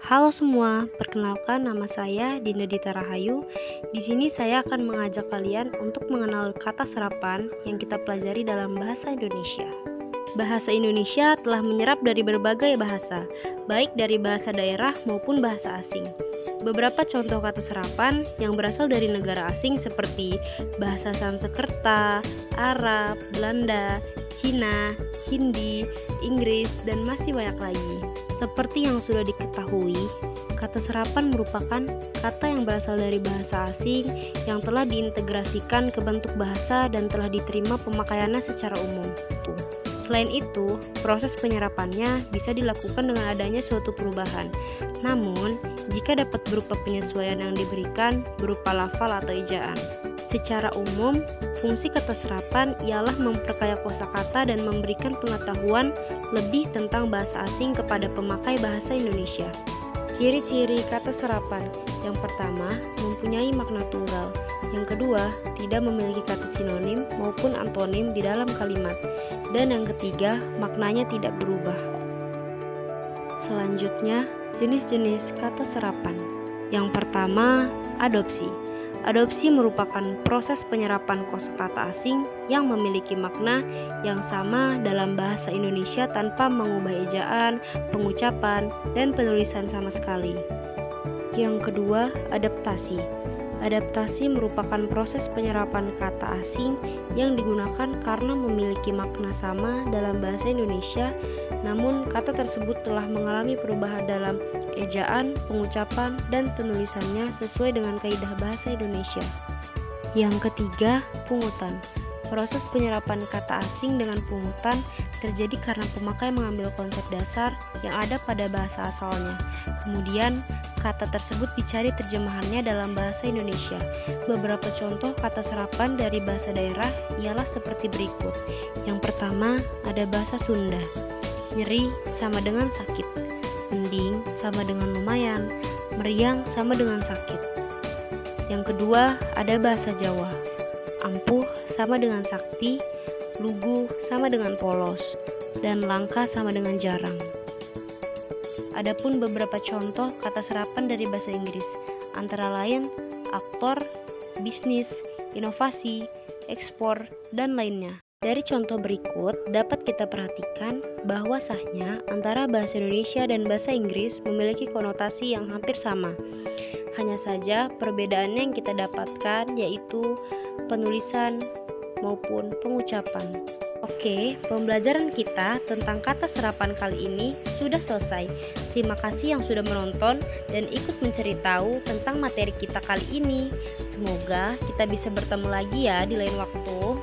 Halo semua, perkenalkan nama saya Dinda Dita Rahayu. Di sini saya akan mengajak kalian untuk mengenal kata serapan yang kita pelajari dalam bahasa Indonesia. Bahasa Indonesia telah menyerap dari berbagai bahasa, baik dari bahasa daerah maupun bahasa asing. Beberapa contoh kata serapan yang berasal dari negara asing seperti bahasa Sanskerta, Arab, Belanda, Cina, Hindi, Inggris, dan masih banyak lagi. Seperti yang sudah diketahui, kata serapan merupakan kata yang berasal dari bahasa asing yang telah diintegrasikan ke bentuk bahasa dan telah diterima pemakaiannya secara umum. Selain itu, proses penyerapannya bisa dilakukan dengan adanya suatu perubahan. Namun, jika dapat berupa penyesuaian yang diberikan berupa lafal atau ejaan. Secara umum, fungsi kata serapan ialah memperkaya kosakata dan memberikan pengetahuan lebih tentang bahasa asing kepada pemakai bahasa Indonesia. Ciri-ciri kata serapan: yang pertama, mempunyai makna tunggal. Yang kedua, tidak memiliki kata sinonim maupun antonim di dalam kalimat. Dan yang ketiga, maknanya tidak berubah. Selanjutnya, jenis-jenis kata serapan. Yang pertama, adopsi. Adopsi merupakan proses penyerapan kosakata asing yang memiliki makna yang sama dalam bahasa Indonesia tanpa mengubah ejaan, pengucapan, dan penulisan sama sekali. Yang kedua, adaptasi. Adaptasi merupakan proses penyerapan kata asing yang digunakan karena memiliki makna sama dalam bahasa Indonesia, namun kata tersebut telah mengalami perubahan dalam ejaan, pengucapan, dan penulisannya sesuai dengan kaidah bahasa Indonesia. Yang ketiga, pungutan. Proses penyerapan kata asing dengan pungutan terjadi karena pemakai mengambil konsep dasar yang ada pada bahasa asalnya. Kemudian, kata tersebut dicari terjemahannya dalam bahasa Indonesia. Beberapa contoh kata serapan dari bahasa daerah ialah seperti berikut. Yang pertama, ada bahasa Sunda. Nyeri sama dengan sakit. Mending sama dengan lumayan. Meriang sama dengan sakit. Yang kedua, ada bahasa Jawa. Ampuh sama dengan sakti, lugu sama dengan polos, dan langka sama dengan jarang. Adapun beberapa contoh kata serapan dari bahasa Inggris, antara lain aktor, bisnis, inovasi, ekspor, dan lainnya. Dari contoh berikut dapat kita perhatikan bahwa sahnya antara bahasa Indonesia dan bahasa Inggris memiliki konotasi yang hampir sama. Hanya saja perbedaannya yang kita dapatkan yaitu penulisan maupun pengucapan. Oke, pembelajaran kita tentang kata serapan kali ini sudah selesai. Terima kasih yang sudah menonton dan ikut mencari tahu tentang materi kita kali ini. Semoga kita bisa bertemu lagi ya di lain waktu.